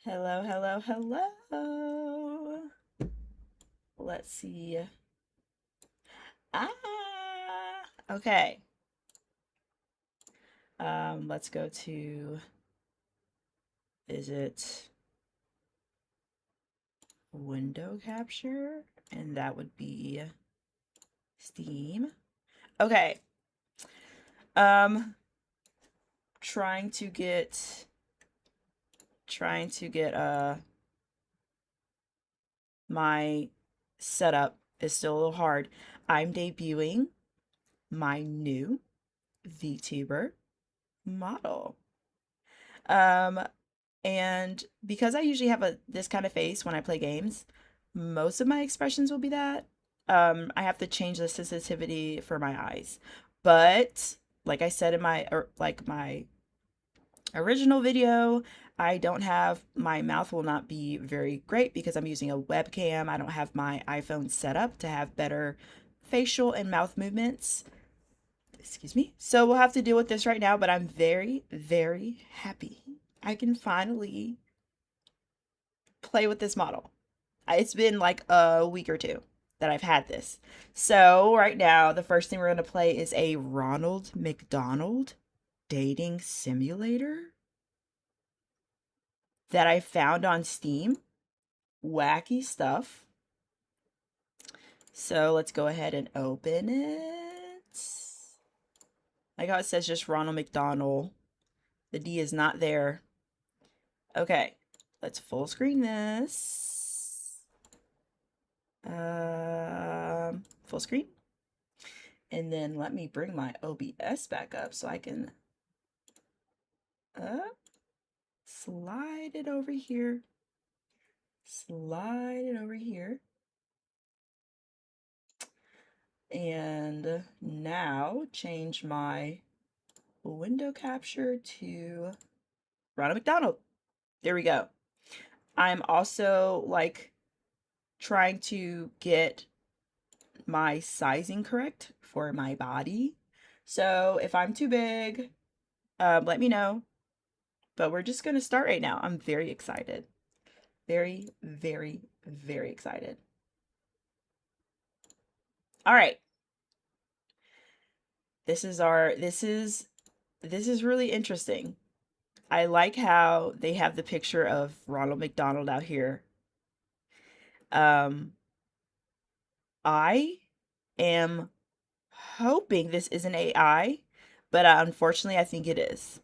Hello, hello, hello. Let's see. Ah, okay. Let's go to, is it window capture? And that would be Steam. Okay. Trying to get my setup is still a little hard. I'm debuting my new Vtuber model. And because I usually have this kind of face when I play games, most of my expressions will be that. I have to change the sensitivity for my eyes. But like I said in my original video, I don't have, my mouth will not be very great because I'm using a webcam. I don't have my iPhone set up to have better facial and mouth movements. Excuse me. So we'll have to deal with this right now, but I'm very, very happy I can finally play with this model. It's been like a week or two that I've had this. So right now, the first thing we're going to play is a Ronald McDonald dating simulator that I found on Steam. Wacky stuff. So let's go ahead and open it. Like how it says just Ronald McDonald. The D is not there. Okay, let's full screen this. Full screen. And then let me bring my OBS back up so I can slide it over here. Slide it over here. And now change my window capture to Ronald McDonald. There we go. I'm also like trying to get my sizing correct for my body. So if I'm too big, let me know. But we're just going to start right now. I'm very excited. Very, very, very excited. All right. This is really interesting. I like how they have the picture of Ronald McDonald out here. I am hoping this isn't AI, but unfortunately I think it is.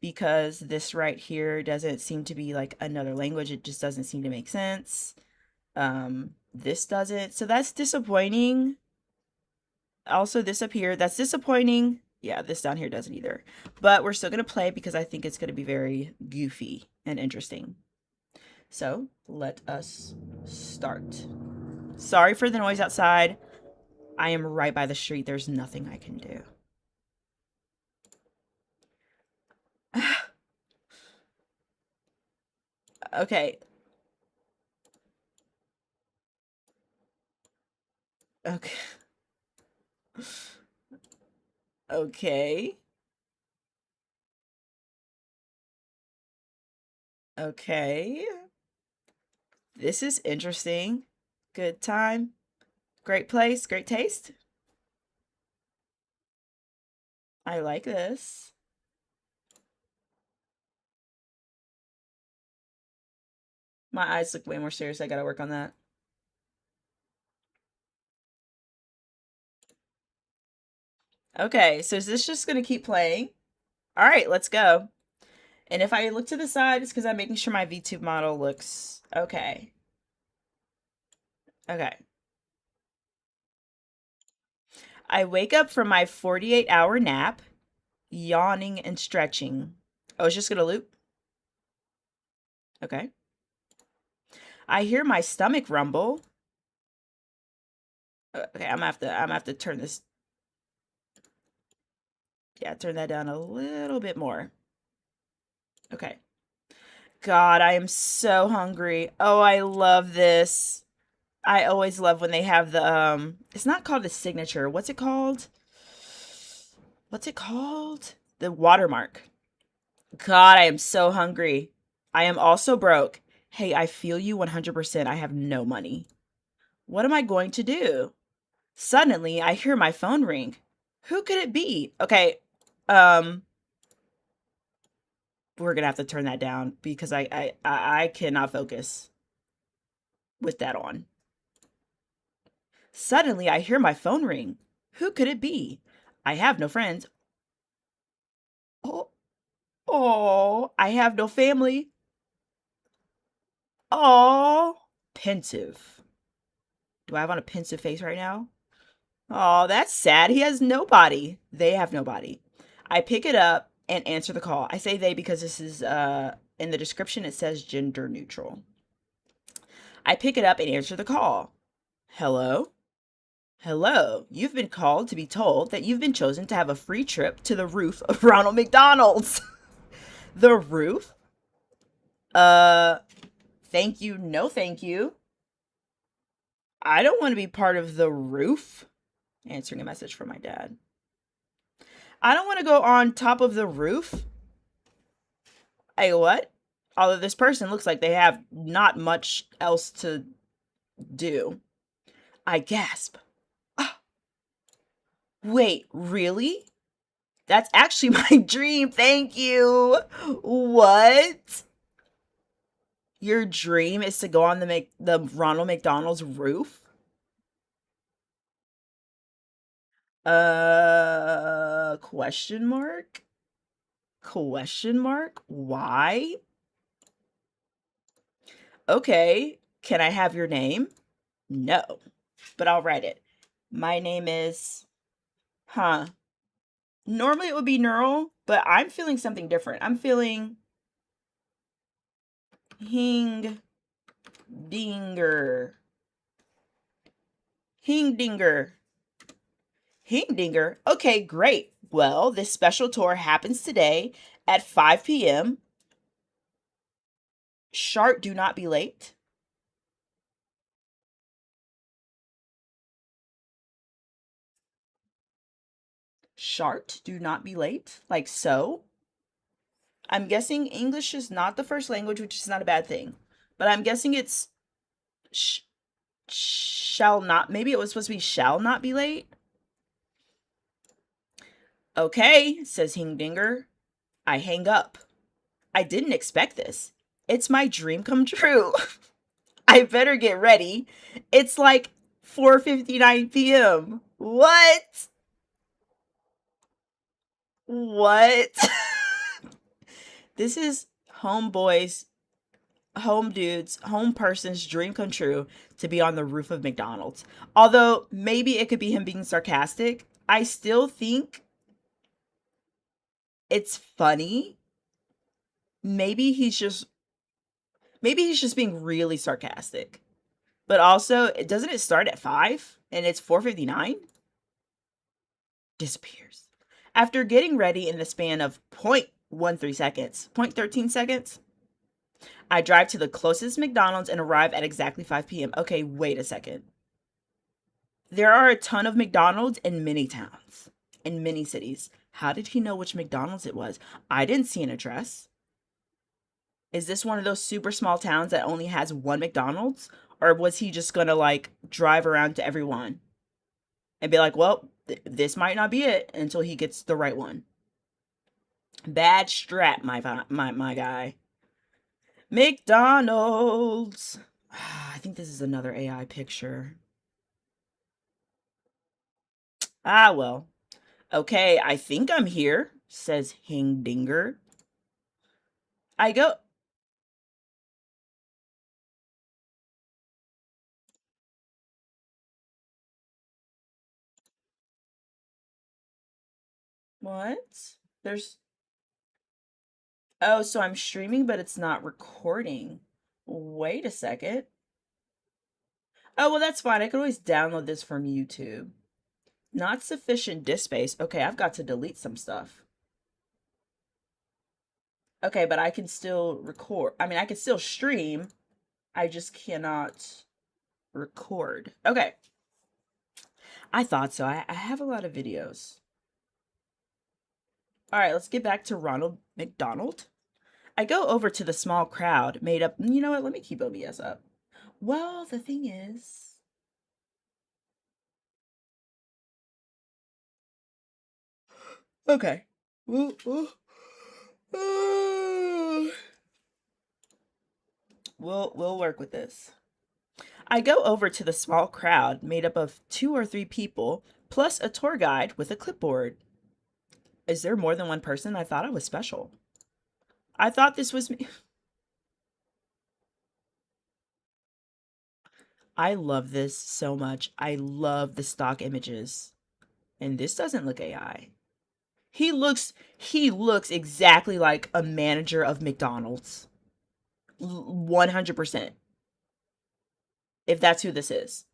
Because this right here doesn't seem to be like another language. It just doesn't seem to make sense. This doesn't. So that's disappointing. Also, this up here, that's disappointing. Yeah, this down here doesn't either. But we're still going to play because I think it's going to be very goofy and interesting. So let us start. Sorry for the noise outside. I am right by the street. There's nothing I can do. Okay. Okay. Okay. Okay. This is interesting. Good time. Great place. Great taste. I like this. My eyes look way more serious. I gotta work on that. Okay, so is this just gonna keep playing? All right, let's go. And if I look to the side, it's because I'm making sure my Vtube model looks okay. Okay. I wake up from my 48-hour nap, yawning and stretching. Oh, it's just gonna loop? Okay. I hear my stomach rumble. Okay, I'm gonna have to turn this. Yeah, turn that down a little bit more. Okay. God, I am so hungry. Oh, I love this. I always love when they have the it's not called a signature. What's it called? What's it called? The watermark. God, I am so hungry. I am also broke. Hey, I feel you 100%. I have no money. What am I going to do? Suddenly, I hear my phone ring. Who could it be? Okay, um, we're gonna have to turn that down because I cannot focus with that on. Suddenly, I hear my phone ring. Who could it be? I have no friends. Oh, oh, I have no family. Oh, pensive. Do I have on a pensive face right now? Oh, that's sad. He has nobody. They have nobody. I pick it up and answer the call. I say they because this is in the description it says gender neutral. I pick it up and answer the call. Hello? Hello. You've been called to be told that you've been chosen to have a free trip to the roof of Ronald McDonald's. The roof? Uh, thank you. No, thank you. I don't want to be part of the roof. Answering a message from my dad. I don't want to go on top of the roof. Hey, what? Although this person looks like they have not much else to do. I gasp. Ah, wait, really? That's actually my dream. Thank you. What? Your dream is to go on the Ronald McDonald's roof? Question mark? Question mark? Why? Okay, can I have your name? No, but I'll write it. My name is, normally it would be Neural, but I'm feeling something different. I'm feeling Hing Dinger. Hingdinger. Hingdinger. Okay, great. Well, this special tour happens today at 5 p.m. Sharp, do not be late. Sharp, do not be late. Like so. I'm guessing English is not the first language, which is not a bad thing. But I'm guessing it's shall not. Maybe it was supposed to be shall not be late. Okay, says Hingdinger. I hang up. I didn't expect this. It's my dream come true. I better get ready. It's like 4:59 p.m. What? What? This is homeboys, home dudes, home person's dream come true to be on the roof of McDonald's. Although maybe it could be him being sarcastic, I still think it's funny. Maybe he's just being really sarcastic. But also, doesn't it start at 5 and it's 4:59? Disappears. After getting ready in the span of 0.13 seconds, 0.13 seconds, I drive to the closest McDonald's and arrive at exactly 5 p.m. Okay, wait a second. There are a ton of McDonald's in many towns, in many cities. How did he know which McDonald's it was? I didn't see an address. Is this one of those super small towns that only has one McDonald's? Or was he just gonna like drive around to everyone and be like, well, this might not be it until he gets the right one? Bad strat, my guy. McDonald's. I think this is another AI picture. Ah, well. Okay, I think I'm here, says Hingdinger. I go. What? There's. Oh, so I'm streaming, but it's not recording. Wait a second. Oh, well, that's fine. I could always download this from YouTube. Not sufficient disk space. Okay, I've got to delete some stuff. Okay, but I can still record. I mean, I can still stream. I just cannot record. Okay. I thought so. I have a lot of videos. All right, let's get back to Ronald McDonald. I go over to the small crowd made up. You know what? Let me keep OBS up. Well, the thing is, okay. We'll work with this. I go over to the small crowd made up of 2 or 3 people, plus a tour guide with a clipboard. Is there more than one person? I thought I was special. I thought this was me. I love this so much. I love the stock images. And this doesn't look AI. He looks exactly like a manager of McDonald's. 100%. If that's who this is.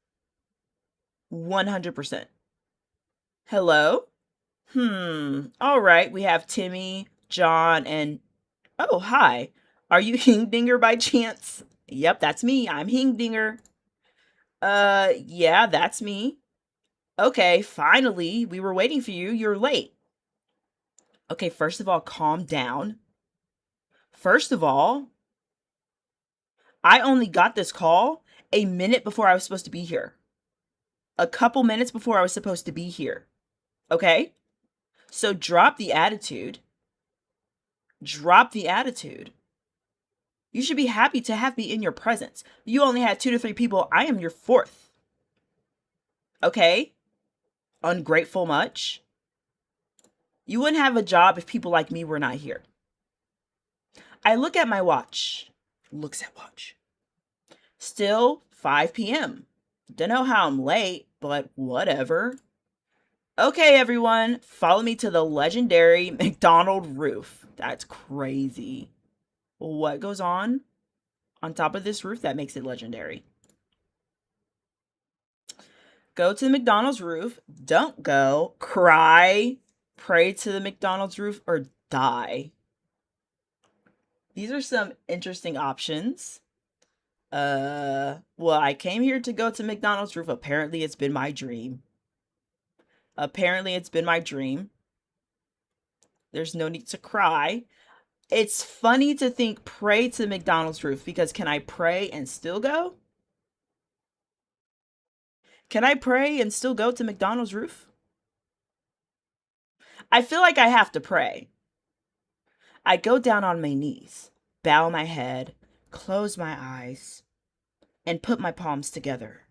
100%. Hello? All right. We have Timmy, John, and oh, hi. Are you Hingdinger by chance? Yep, that's me. I'm Hingdinger. Yeah, that's me. Okay, finally. We were waiting for you. You're late. Okay, first of all, calm down. First of all, I only got this call a minute before I was supposed to be here. A couple minutes before I was supposed to be here. Okay? So drop the attitude. Drop the attitude. You should be happy to have me in your presence. You only had 2 to 3 people. I am your 4th. Okay? Ungrateful much? You wouldn't have a job if people like me were not here. I look at my watch. Looks at watch. Still 5 p.m. Don't know how I'm late, but whatever. Okay, everyone, follow me to the legendary McDonald roof. That's crazy. What goes on top of this roof that makes it legendary? Go to the McDonald's roof. Don't go. Cry. Pray to the McDonald's roof or die. These are some interesting options. Well, I came here to go to McDonald's roof. Apparently, it's been my dream. There's no need to cry. It's funny to think pray to McDonald's roof because can I pray and still go? Can I pray and still go to McDonald's roof? I feel like I have to pray. I go down on my knees, bow my head, close my eyes, and put my palms together.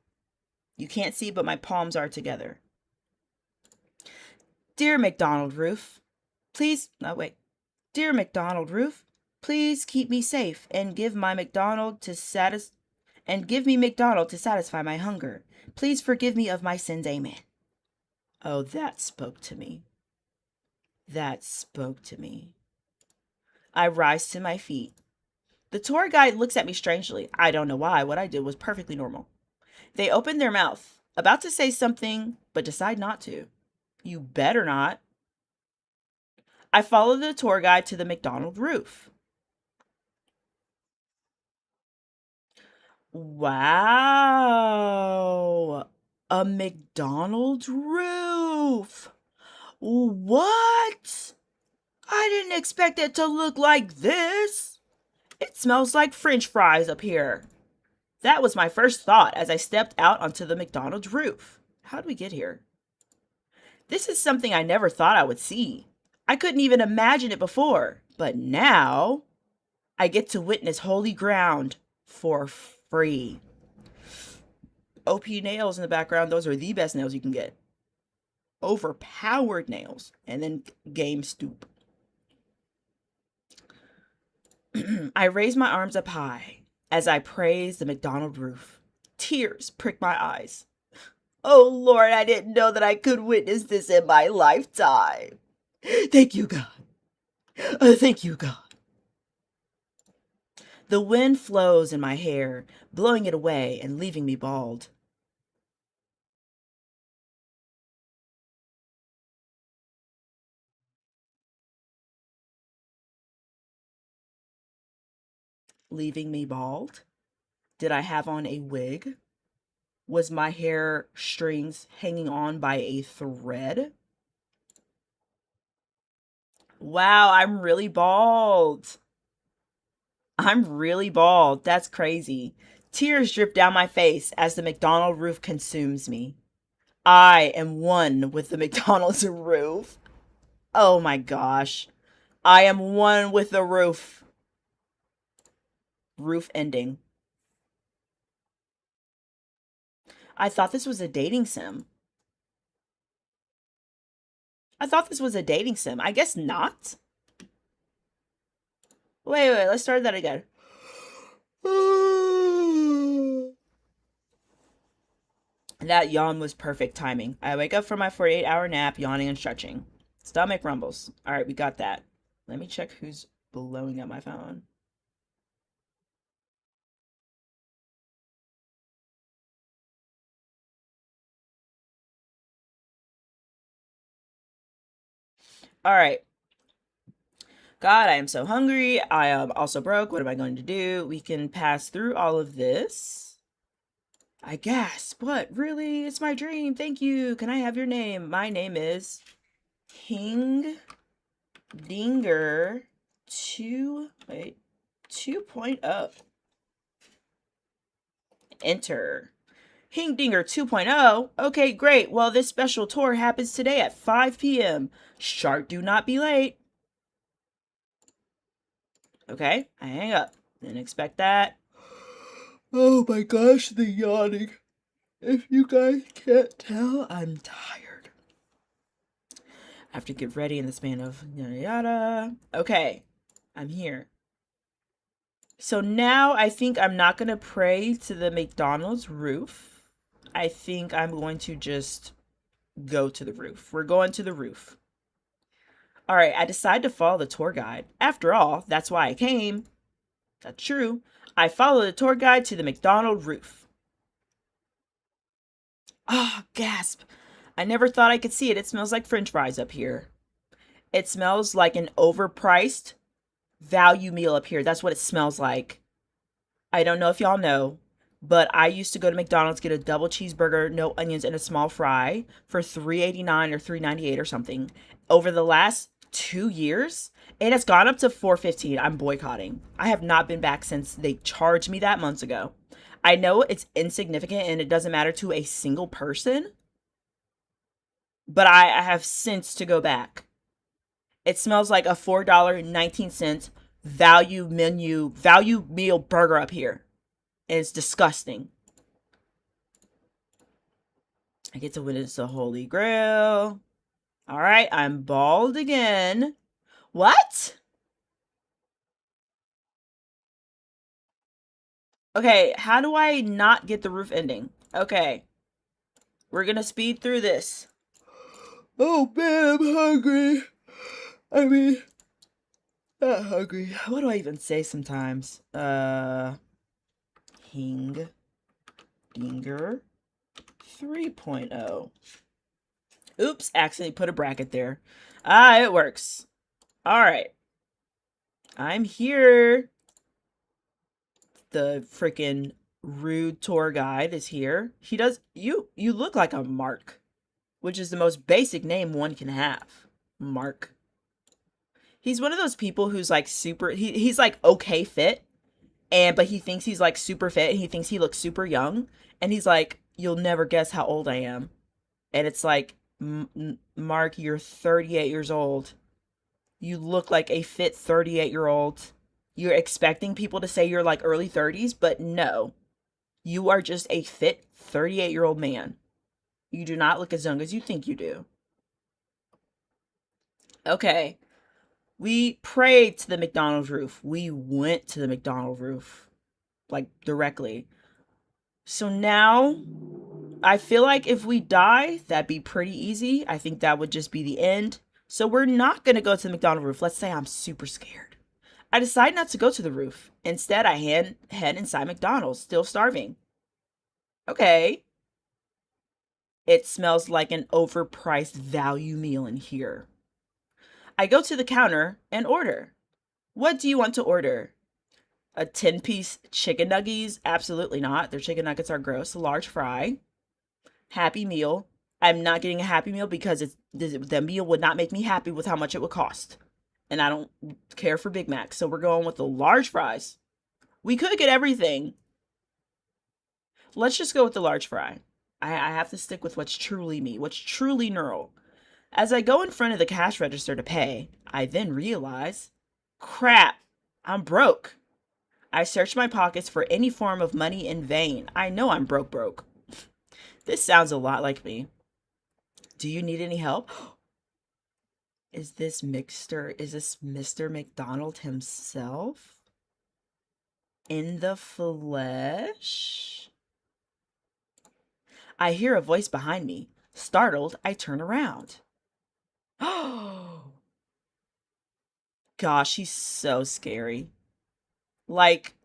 You can't see, but my palms are together. Dear McDonald roof, please, Dear McDonald roof, please keep me safe and give me McDonald to satisfy my hunger. Please forgive me of my sins, amen. Oh, that spoke to me. I rise to my feet. The tour guide looks at me strangely. I don't know why. What I did was perfectly normal. They open their mouth, about to say something, but decide not to. You better not. I follow the tour guide to the McDonald roof. Wow. A McDonald's roof. What? I didn't expect it to look like this. It smells like French fries up here. That was my first thought as I stepped out onto the McDonald's roof. How'd we get here? This is something I never thought I would see. I couldn't even imagine it before, but now I get to witness holy ground for free. OP nails in the background. Those are the best nails you can get. Overpowered nails. And then game stoop. I raise my arms up high as I praise the McDonald roof. Tears prick my eyes. Oh Lord, I didn't know that I could witness this in my lifetime. Thank you, God. Thank you, God. The wind flows in my hair, blowing it away and leaving me bald. Leaving me bald? Did I have on a wig? Was my hair strings hanging on by a thread? Wow, I'm really bald. I'm really bald. That's crazy. Tears drip down my face as the McDonald roof consumes me. I am one with the McDonald's roof. Oh my gosh. I am one with the roof. Roof ending. I thought this was a dating sim. I thought this was a dating sim. I guess not. Wait, let's start that again. That yawn was perfect timing. I wake up from my 48-hour nap, yawning and stretching. Stomach rumbles. All right, we got that. Let me check who's blowing up my phone. All right. God, I am so hungry. I am also broke. What am I going to do? We can pass through all of this. I gasp. What? Really? It's my dream. Thank you. Can I have your name? My name is King Dinger 2.0. Enter. Dinger 2.0? Okay, great. Well, this special tour happens today at 5 p.m. Sharp, do not be late. Okay, I hang up. Didn't expect that. Oh my gosh, the yawning. If you guys can't tell, I'm tired. I have to get ready in the span of yada yada. Okay, I'm here. So now I think I'm not going to pray to the McDonald's roof. I think I'm going to just go to the roof. We're going to the roof. All right, I decided to follow the tour guide. After all, that's why I came. That's true. I followed the tour guide to the McDonald roof. Ah, oh, gasp. I never thought I could see it. It smells like French fries up here. It smells like an overpriced value meal up here. That's what it smells like. I don't know if y'all know, but I used to go to McDonald's, get a double cheeseburger, no onions, and a small fry for $3.89 or $3.98 or something. Over the last 2 years, it has gone up to $4.15. I'm boycotting. I have not been back since they charged me that months ago. I know it's insignificant and it doesn't matter to a single person, but I have since to go back. It smells like a $4.19 value meal burger up here. It's disgusting. I get to witness the Holy Grail. All right, I'm bald again. What? Okay, how do I not get the roof ending? Okay, we're gonna speed through this. Oh man, I'm hungry. I mean, not hungry. What do I even say sometimes? King Dinger 3.0. Oops, accidentally put a bracket there. Ah, it works. All right. I'm here. The freaking rude tour guide is here. He does, you look like a Mark, which is the most basic name one can have. Mark. He's one of those people who's like super, he's like okay fit, but he thinks he's like super fit and he thinks he looks super young. And he's like, you'll never guess how old I am. And it's like, Mark, you're 38 years old. You look like a fit 38-year-old. You're expecting people to say you're like early 30s, but no. You are just a fit 38-year-old man. You do not look as young as you think you do. Okay. We prayed to the McDonald's roof. We went to the McDonald's roof. Like, directly. So now, I feel like if we die, that'd be pretty easy. I think that would just be the end. So we're not going to go to the McDonald's roof. Let's say I'm super scared. I decide not to go to the roof. Instead, I head inside McDonald's, still starving. Okay. It smells like an overpriced value meal in here. I go to the counter and order. What do you want to order? A 10-piece chicken nuggies? Absolutely not. Their chicken nuggets are gross. A large fry. Happy Meal. I'm not getting a Happy Meal because the meal would not make me happy with how much it would cost. And I don't care for Big Macs. So we're going with the large fries. We could get everything. Let's just go with the large fry. I have to stick with what's truly me, what's truly neural. As I go in front of the cash register to pay, I then realize, crap, I'm broke. I search my pockets for any form of money in vain. I know I'm broke. This sounds a lot like me. Do you need any help? Is this Mr. McDonald himself? In the flesh? I hear a voice behind me. Startled, I turn around. Oh, gosh, he's so scary. Like,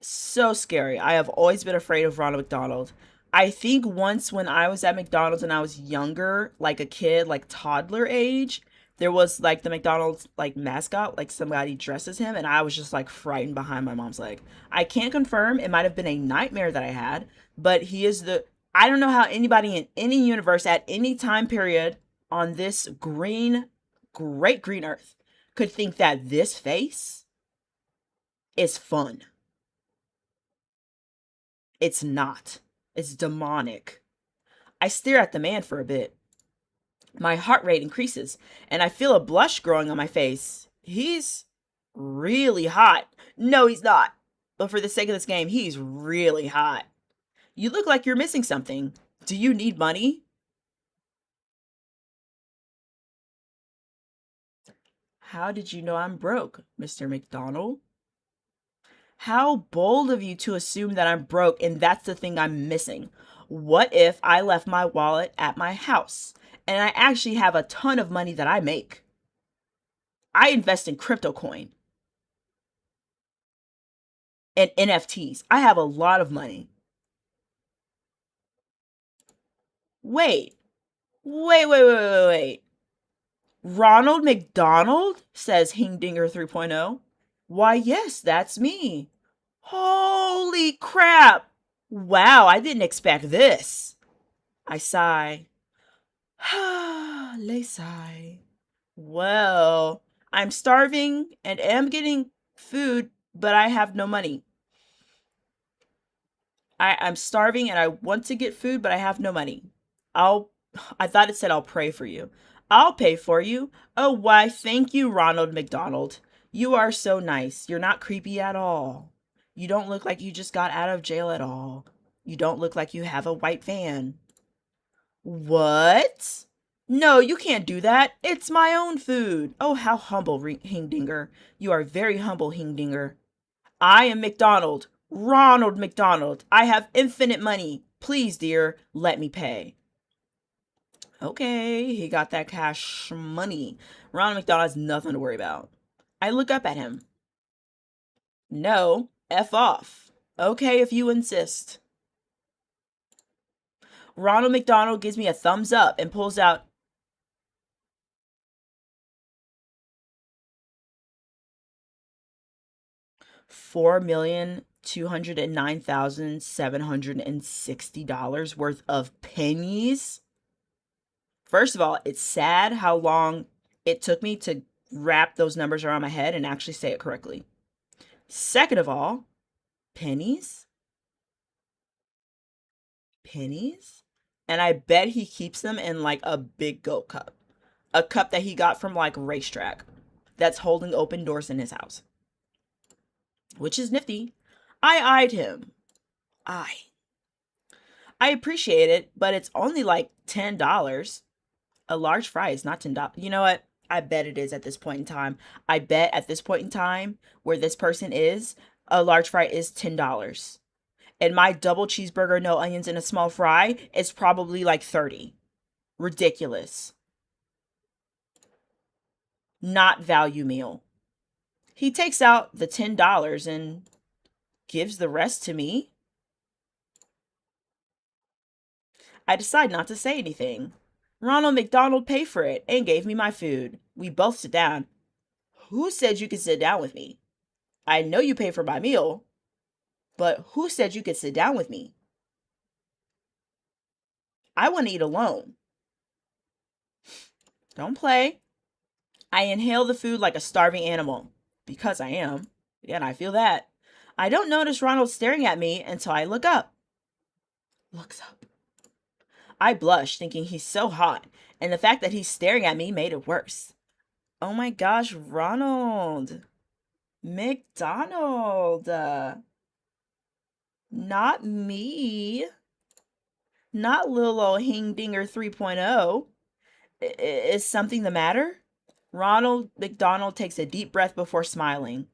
so scary. I have always been afraid of Ronald McDonald. I think once when I was at McDonald's and I was younger, like a kid, like toddler age, there was like the McDonald's like mascot, like somebody dresses him, and I was just like frightened behind my mom's leg. I can't confirm, it might have been a nightmare that I had, but he is the I don't know how anybody in any universe at any time period on this great green earth could think that this face is fun. It's not. It's demonic. I stare at the man for a bit. My heart rate increases, and I feel a blush growing on my face. He's really hot. No, he's not. But for the sake of this game, he's really hot. You look like you're missing something. Do you need money? How did you know I'm broke, Mr. McDonald? How bold of you to assume that I'm broke and that's the thing I'm missing. What if I left my wallet at my house and I actually have a ton of money that I make? I invest in crypto coin and NFTs. I have a lot of money. Wait. Ronald McDonald? Says Hingdinger 3.0. Why, yes, that's me. Holy crap! Wow, I didn't expect this. I sigh. Lay sigh. Well, I'm starving and am getting food, but I have no money. I'm starving and I want to get food, but I have no money. I thought it said I'll pray for you. I'll pay for you. Oh, why, thank you, Ronald McDonald. You are so nice. You're not creepy at all. You don't look like you just got out of jail at all. You don't look like you have a white van. What? No, you can't do that. It's my own food. Oh, how humble, Hingdinger. You are very humble, Hingdinger. I am McDonald. Ronald McDonald. I have infinite money. Please, dear, let me pay. Okay, he got that cash money. Ronald McDonald has nothing to worry about. I look up at him. No, F off. Okay, if you insist. Ronald McDonald gives me a thumbs up and pulls out $4,209,760 worth of pennies. First of all, it's sad how long it took me to wrap those numbers around my head and actually say it correctly. Second of all, pennies? Pennies? And I bet he keeps them in like a big goat cup. A cup that he got from like racetrack that's holding open doors in his house. Which is nifty. I eyed him. I appreciate it, but it's only like $10. A large fry is not $10. You know what? I bet it is at this point in time. I bet at this point in time where this person is, a large fry is $10. And my double cheeseburger, no onions, and a small fry is probably like 30. Ridiculous. Not value meal. He takes out the $10 and gives the rest to me. I decide not to say anything. Ronald McDonald paid for it and gave me my food. We both sit down. Who said you could sit down with me? I know you pay for my meal, but who said you could sit down with me? I want to eat alone. Don't play. I inhale the food like a starving animal. Because I am. Yeah, and I feel that. I don't notice Ronald staring at me until I look up. Looks up. I blush, thinking he's so hot, and the fact that he's staring at me made it worse. Oh my gosh, Ronald. McDonald. Not me. Not little old Hingdinger 3.0. Is something the matter? Ronald McDonald takes a deep breath before smiling.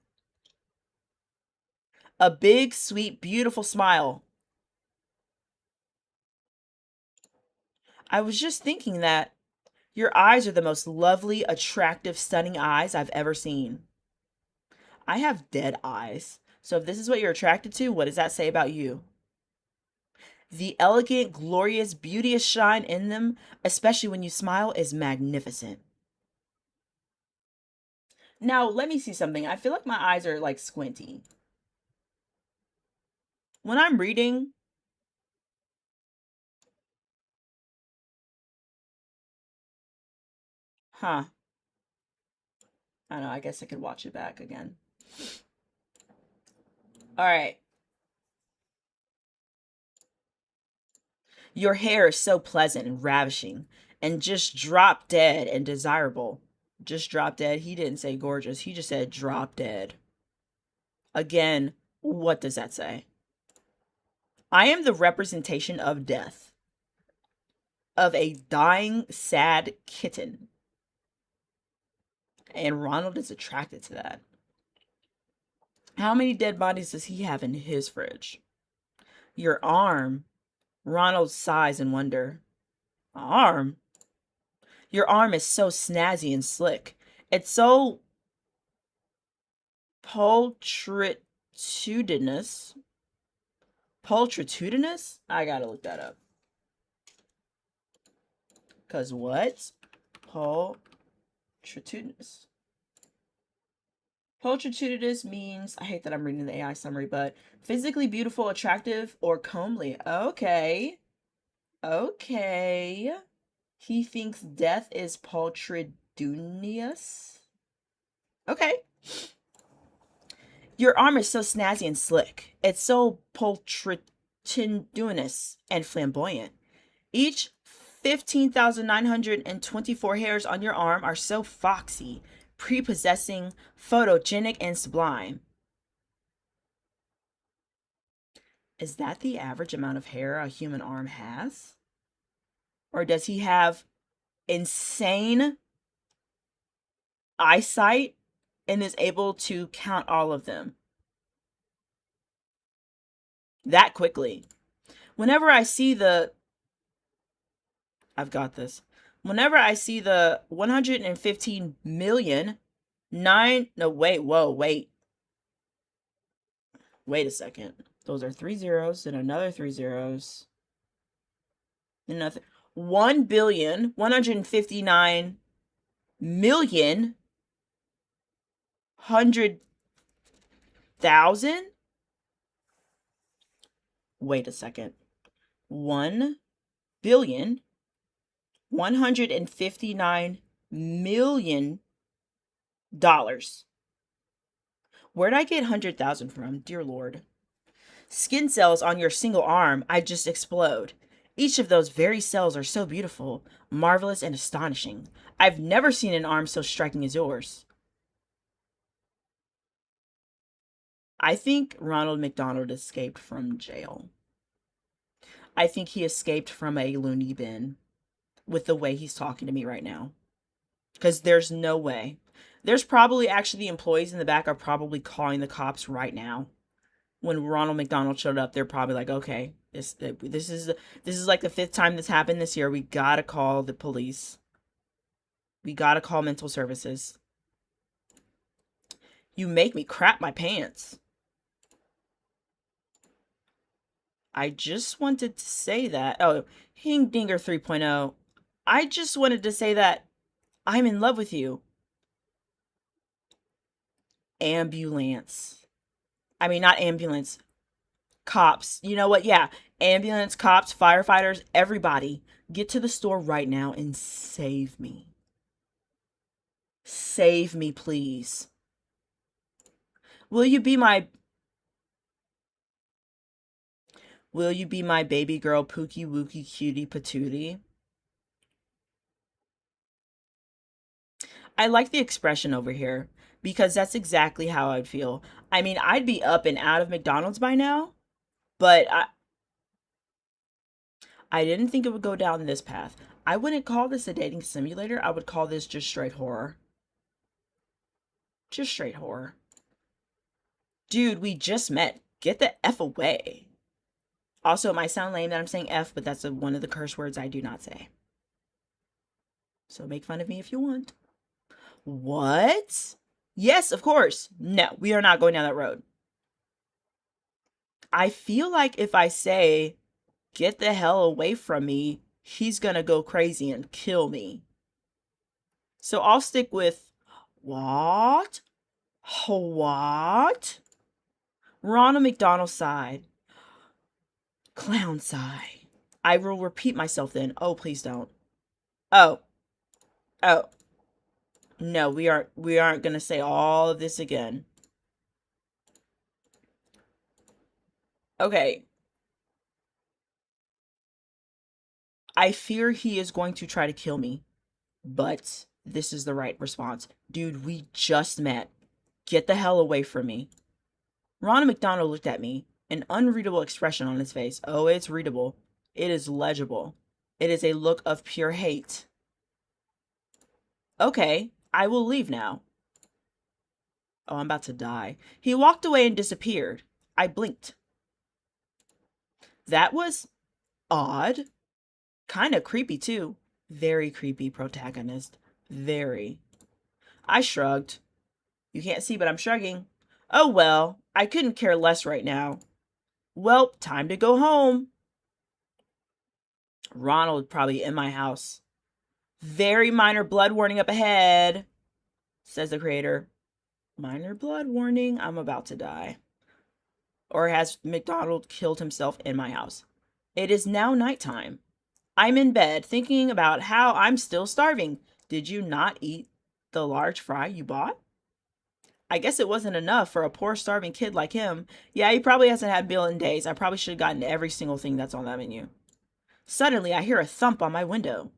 A big, sweet, beautiful smile. I was just thinking that your eyes are the most lovely, attractive, stunning eyes I've ever seen. I have dead eyes. So if this is what you're attracted to, what does that say about you? The elegant, glorious, beauteous shine in them, especially when you smile, is magnificent. Now, let me see something. I feel like my eyes are like squinty. When I'm reading, huh? I don't know. I guess I could watch it back again. All right. Your hair is so pleasant and ravishing and just drop dead and desirable. Just drop dead. He didn't say gorgeous. He just said drop dead. Again, what does that say? I am the representation of death, of a dying, sad kitten. And Ronald is attracted to that. How many dead bodies does he have in his fridge? Your arm. Ronald sighs in wonder. Arm? Your arm is so snazzy and slick. It's so pulchritudinous. Pulchritudinous? I gotta look that up. Because what? Pulchritudinous. Pulchritudinous means, I hate that I'm reading the AI summary, but physically beautiful, attractive, or comely. Okay. Okay. He thinks death is pulchritudinous. Okay. Your arm is so snazzy and slick. It's so pulchritudinous and flamboyant. Each 15,924 hairs on your arm are so foxy, prepossessing, photogenic, and sublime. Is that the average amount of hair a human arm has? Or does he have insane eyesight and is able to count all of them that quickly? Whenever I see the... I've got this. Whenever I see the 115 million, wait a second. Those are 3 zeros and another 3 zeros. And nothing. 1,159,100,000? Wait a second. 1,159,000,000. Where'd I get 100,000 from? Dear Lord. Skin cells on your single arm, I just explode. Each of those very cells are so beautiful, marvelous, and astonishing. I've never seen an arm so striking as yours. I think Ronald McDonald escaped from jail. I think he escaped from a loony bin with the way he's talking to me right now. Because there's no way. There's probably actually the employees in the back are probably calling the cops right now. When Ronald McDonald showed up, they're probably like, okay, this is like the 5th time this happened this year. We gotta call the police. We gotta call mental services. You make me crap my pants. I just wanted to say that. Oh, Hingdinger 3.0. I just wanted to say that I'm in love with you. Ambulance. I mean, not ambulance. Cops. You know what? Yeah. Ambulance, cops, firefighters, everybody. Get to the store right now and save me. Save me, please. Will you be my Will you be my baby girl, Pookie Wookie Cutie Patootie? I like the expression over here because that's exactly how I'd feel. I mean, I'd be up and out of McDonald's by now, but I didn't think it would go down this path. I wouldn't call this a dating simulator. I would call this just straight horror. Just straight horror. Dude, we just met. Get the F away. Also, it might sound lame that I'm saying F, but that's one of the curse words I do not say. So make fun of me if you want. What? Yes, of course. No, we are not going down that road. I feel like if I say, get the hell away from me, he's gonna go crazy and kill me. So I'll stick with, what? What? Ronald McDonald sighed. Clown sigh. I will repeat myself then. Oh, please don't. Oh. Oh. No, we aren't gonna say all of this again. Okay. I fear he is going to try to kill me, but this is the right response. Dude, we just met. Get the hell away from me. Ronald McDonald looked at me, an unreadable expression on his face. Oh, it's readable. It is legible. It is a look of pure hate. Okay, I will leave now. Oh, I'm about to die. He walked away and disappeared. I blinked. That was odd. Kind of creepy, too. Very creepy protagonist. Very. I shrugged. You can't see, but I'm shrugging. Oh well, I couldn't care less right now. Well, time to go home. Ronald probably in my house. Very minor blood warning up ahead, says the creator. Minor blood warning, I'm about to die. Or has McDonald killed himself in my house? It is now nighttime. I'm in bed thinking about how I'm still starving. Did you not eat the large fry you bought? I guess it wasn't enough for a poor starving kid like him. Yeah, he probably hasn't had a meal in days. I probably should have gotten every single thing that's on that menu. Suddenly, I hear a thump on my window. ...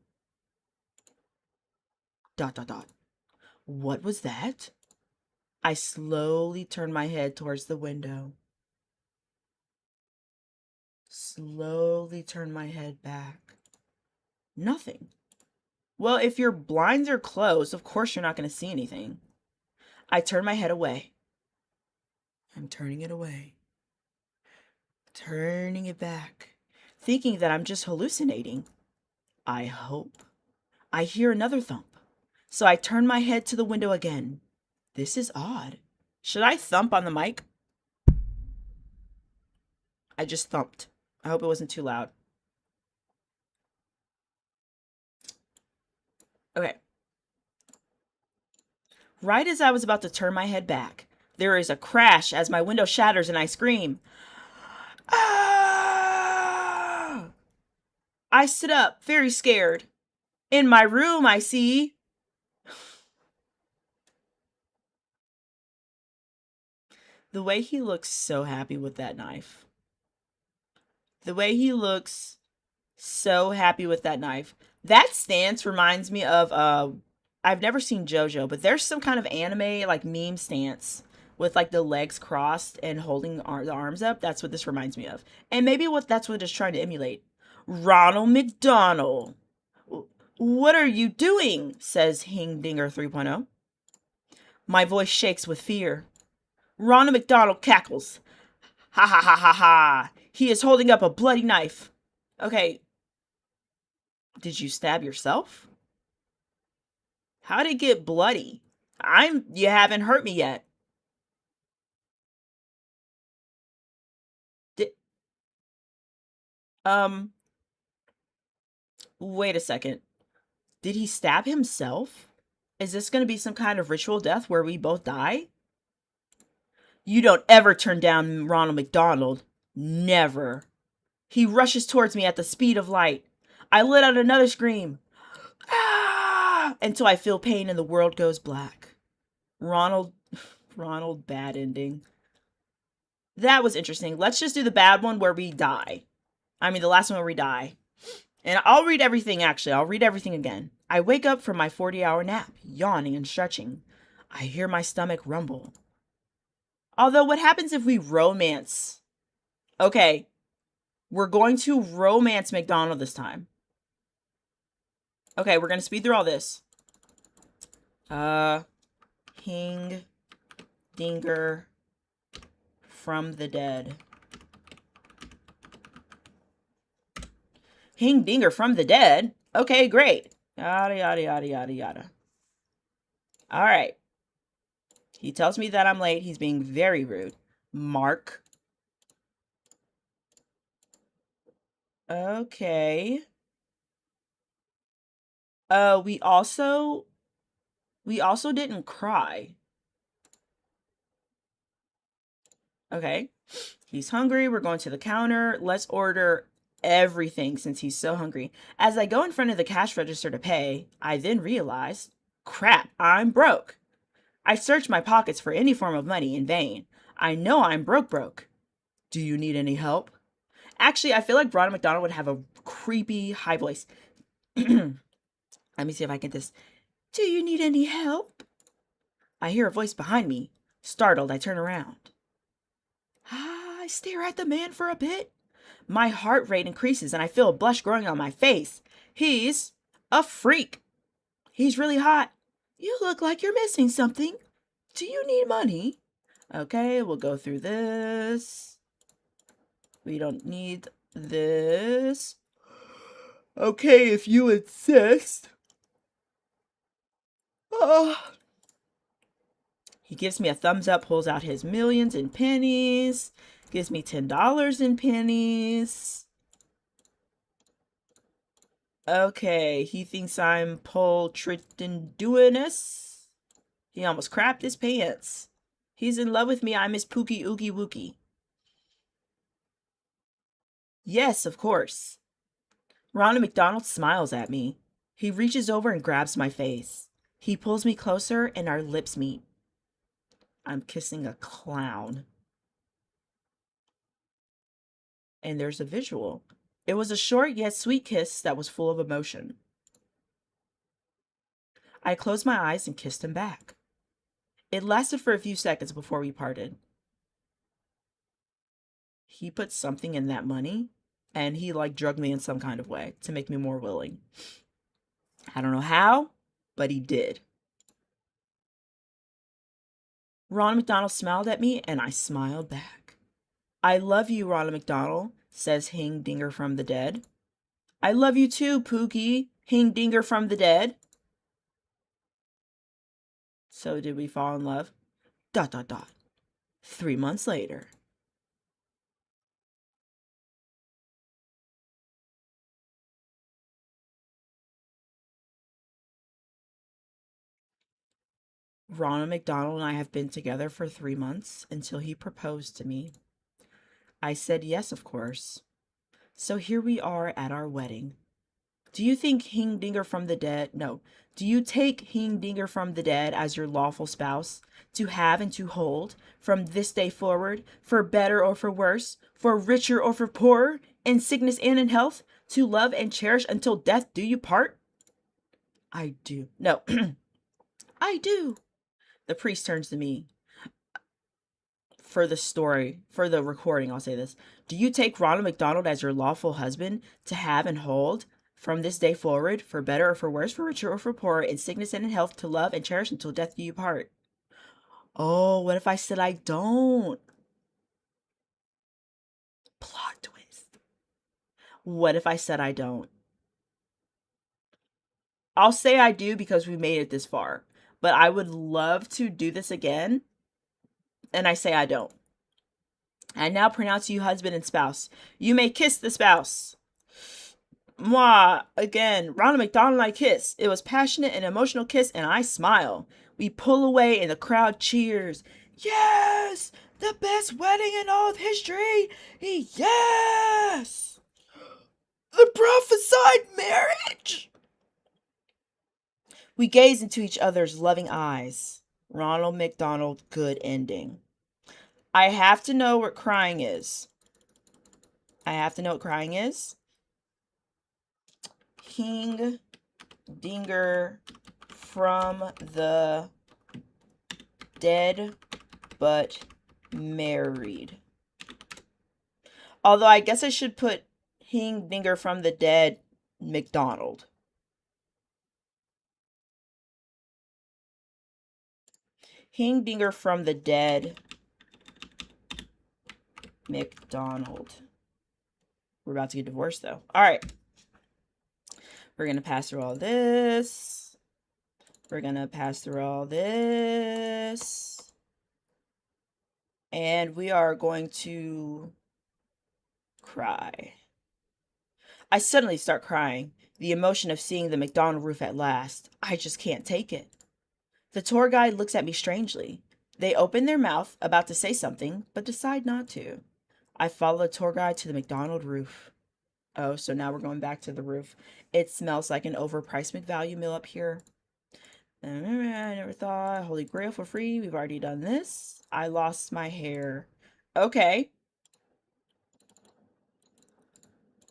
What was that? I slowly turned my head towards the window. Slowly turned my head back. Nothing. Well, if your blinds are closed, of course you're not going to see anything. I turned my head away. I'm turning it away. Turning it back, thinking that I'm just hallucinating. I hope. I hear another thump, so I turn my head to the window again. This is odd. Should I thump on the mic? I just thumped. I hope it wasn't too loud. Okay. Right as I was about to turn my head back, there is a crash as my window shatters and I scream. Ah! I sit up, very scared. In my room, I see... The way he looks so happy with that knife. The way he looks so happy with that knife. That stance reminds me of, I've never seen JoJo, but there's some kind of anime, like, meme stance with, like, the legs crossed and holding the arms up. That's what this reminds me of. And maybe that's what it's trying to emulate. Ronald McDonald. What are you doing? Says Hingdinger 3.0. My voice shakes with fear. Ronald McDonald cackles. Ha ha ha ha ha. He is holding up a bloody knife. Okay. Did you stab yourself? How'd it get bloody? You haven't hurt me yet. Wait a second. Did he stab himself? Is this going to be some kind of ritual death where we both die? You don't ever turn down Ronald McDonald. Never. He rushes towards me at the speed of light. I let out another scream. Ah! Until I feel pain and the world goes black. Ronald, bad ending. That was interesting. Let's just do the bad one where we die. I mean, the last one where we die. And I'll read everything, actually. I'll read everything again. I wake up from my 40-hour nap, yawning and stretching. I hear my stomach rumble. Although, what happens if we romance? Okay, we're going to romance McDonald this time. Okay, we're going to speed through all this. Hing Dinger from the dead. Hing Dinger from the dead? Okay, great. Yada, yada, yada, yada, yada. All right. He tells me that I'm late. He's being very rude. Mark. Okay. We also didn't cry. Okay. He's hungry. We're going to the counter. Let's order everything since he's so hungry. As I go in front of the cash register to pay, I then realize, crap, I'm broke. I search my pockets for any form of money in vain. I know I'm broke. Do you need any help? Actually, I feel like Ronald McDonald would have a creepy high voice. Let me see if I get this. Do you need any help? I hear a voice behind me. Startled, I turn around. I stare at the man for a bit. My heart rate increases and I feel a blush growing on my face. He's a freak. He's really hot. You look like you're missing something. Do you need money? Okay, we'll go through this. We don't need this. Okay, if you insist. He gives me a thumbs up, pulls out his millions in pennies, gives me $10 in pennies. Okay, he thinks I'm poltritinduinous. He almost crapped his pants. He's in love with me. I'm his pookie oogie wookie. Yes, of course. Ronald McDonald smiles at me. He reaches over and grabs my face. He pulls me closer and our lips meet. I'm kissing a clown. And there's a visual. It was a short yet sweet kiss that was full of emotion. I closed my eyes and kissed him back. It lasted for a few seconds before we parted. He put something in that money, and he drugged me in some kind of way to make me more willing. I don't know how, but he did. Ronald McDonald smiled at me, and I smiled back. I love you, Ronald McDonald, says Hing Dinger from the dead. I love you too, Pookie, Hing Dinger from the dead. So did we fall in love? ... 3 months later. Ronald McDonald and I have been together for 3 months until he proposed to me. I said yes, of course. So here we are at our wedding. Do you think Hing Dinger from the dead? No. Do you take Hing Dinger from the dead as your lawful spouse, to have and to hold, from this day forward, for better or for worse, for richer or for poorer, in sickness and in health, to love and cherish until death do you part? I do. No. I do. The priest turns to me. For the story, for the recording, I'll say this. Do you take Ronald McDonald as your lawful husband, to have and hold, from this day forward, for better or for worse, for richer or for poorer, in sickness and in health, to love and cherish until death do you part? Oh, what if I said I don't? Plot twist. What if I said I don't? I'll say I do because we made it this far, but I would love to do this again, and I say I don't. I now pronounce you husband and spouse. You may kiss the spouse. Moi, again, Ronald McDonald and I kiss. It was passionate and emotional kiss, and I smile. We pull away, and the crowd cheers. Yes! The best wedding in all of history! Yes! The prophesied marriage! We gaze into each other's loving eyes. Ronald McDonald, good ending. I have to know what crying is. I have to know what crying is. Hing dinger from the dead but married. Although I guess I should put hing dinger from the dead McDonald. Hing dinger from the dead McDonald. We're about to get divorced though. All right. We're going to pass through all this. We're going to pass through all this. And we are going to cry. I suddenly start crying. The emotion of seeing the McDonald roof at last. I just can't take it. The tour guide looks at me strangely. They open their mouth, about to say something, but decide not to. I follow the tour guide to the McDonald roof. Oh, so now we're going back to the roof. It smells like an overpriced McValue meal up here. I never thought. Holy Grail for free. We've already done this. I lost my hair. Okay.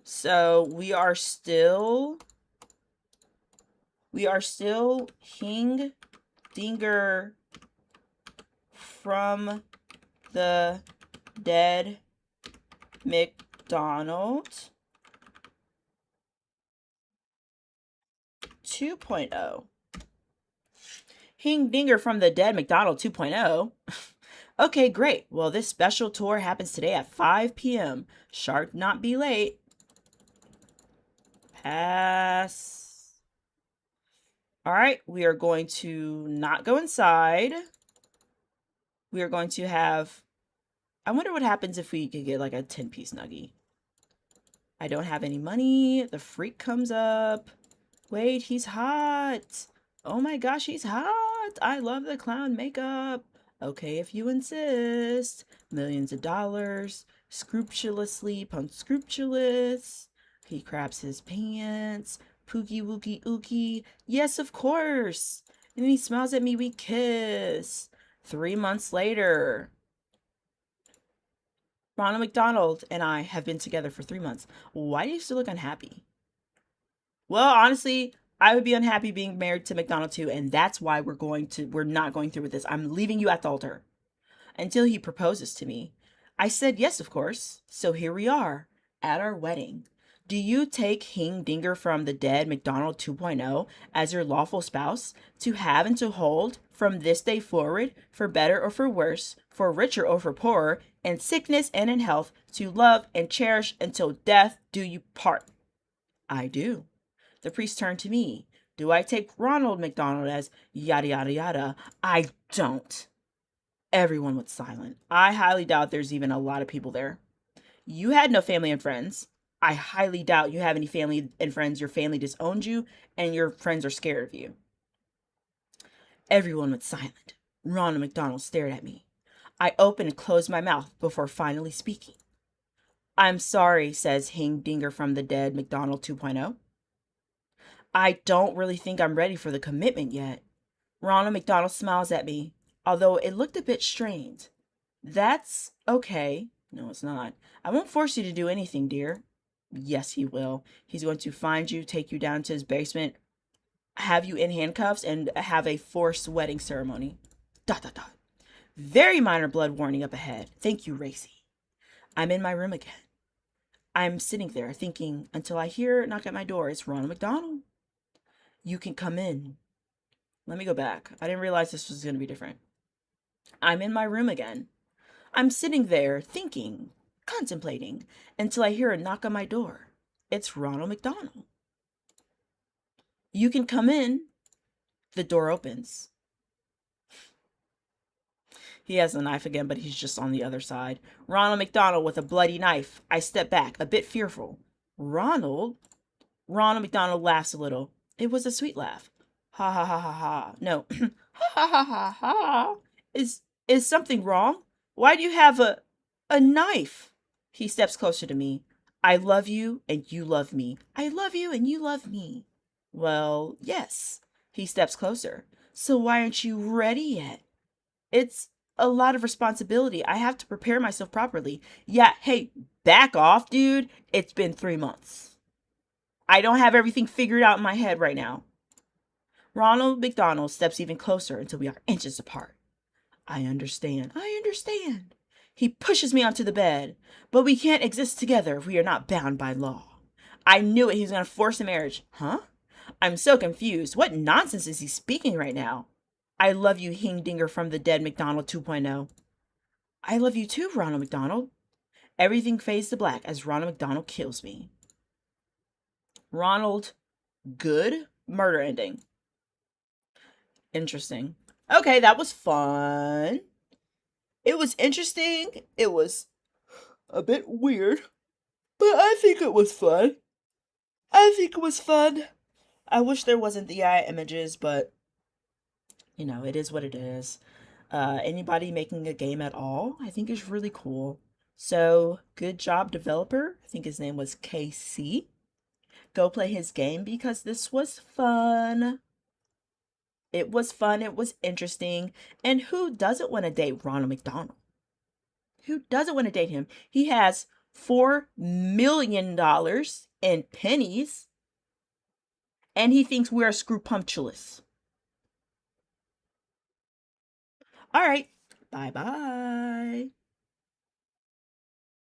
So we are still hing dinger from the dead McDonald 2.0. Hing dinger from the dead McDonald 2.0. Okay, great. Well, this special tour happens today at 5 p.m. Sharp not be late. Pass. All right, we are going to not go inside. We are going to have... I wonder what happens if we could get like a 10-piece nuggie. I don't have any money. The freak comes up. Wait, he's hot. Oh my gosh, he's hot. I love the clown makeup. Okay, if you insist. Millions of dollars. Scrupulously unscrupulous. He craps his pants. Pookie wookie ookie. Yes, of course. And then he smiles at me. We kiss. 3 months later. Ronald McDonald and I have been together for 3 months. Why do you still look unhappy? Well, honestly, I would be unhappy being married to McDonald too, and that's why we're not going through with this. I'm leaving you at the altar until he proposes to me. I said yes, of course. So here we are at our wedding. Do you take hing dinger from the dead McDonald 2.0 as your lawful spouse to have and to hold from this day forward, for better or for worse, for richer or for poorer, in sickness and in health, to love and cherish until death do you part? I do. The priest turned to me. Do I take Ronald McDonald as yada yada yada? I don't. Everyone was silent. I highly doubt there's even a lot of people there. You had no family and friends. I highly doubt you have any family and friends. Your family disowned you, and your friends are scared of you. Everyone was silent. Ronald McDonald stared at me. I opened and closed my mouth before finally speaking. I'm sorry, says Hing Dinger from the dead McDonald 2.0. I don't really think I'm ready for the commitment yet. Ronald McDonald smiles at me, although it looked a bit strained. That's okay. No, it's not. I won't force you to do anything, dear. Yes, he will. He's going to find you, take you down to his basement, have you in handcuffs, and have a forced wedding ceremony. ... Very minor blood warning up ahead. Thank you, Raysee. I'm in my room again. I'm sitting there thinking until I hear a knock at my door. It's Ronald McDonald. You can come in. Let me go back. I didn't realize this was going to be different. I'm in my room again. I'm sitting there thinking, contemplating, until I hear a knock on my door. It's Ronald McDonald. You can come in. The door opens. He has a knife again, but he's just on the other side. Ronald McDonald with a bloody knife. I step back, a bit fearful. Ronald? Ronald McDonald laughs a little. It was a sweet laugh. Ha ha ha ha ha. No. Ha ha ha ha ha. Is something wrong? Why do you have a knife? He steps closer to me. I love you and you love me. I love you and you love me. Well, yes. He steps closer. So why aren't you ready yet? a lot of responsibility. I have to prepare myself properly. Yeah, hey, back off, dude. It's been 3 months. I don't have everything figured out in my head right now. Ronald McDonald steps even closer until we are inches apart. I understand. I understand. He pushes me onto the bed, but we can't exist together if we are not bound by law. I knew it. He was going to force a marriage. Huh? I'm so confused. What nonsense is he speaking right now? I love you, Hingdinger from the dead McDonald 2.0. I love you too, Ronald McDonald. Everything fades to black as Ronald McDonald kills me. Ronald, good murder ending. Interesting. Okay, that was fun. It was interesting. It was a bit weird, but I think it was fun. I think it was fun. I wish there wasn't the AI images, but you know, it is what it is. Anybody making a game at all, I think is really cool. So, good job, developer. I think his name was KC. Go play his game because this was fun. It was fun. It was interesting. And who doesn't want to date Ronald McDonald? Who doesn't want to date him? He has $4 million in pennies, and he thinks we're scrupumptuous. All right. Bye bye.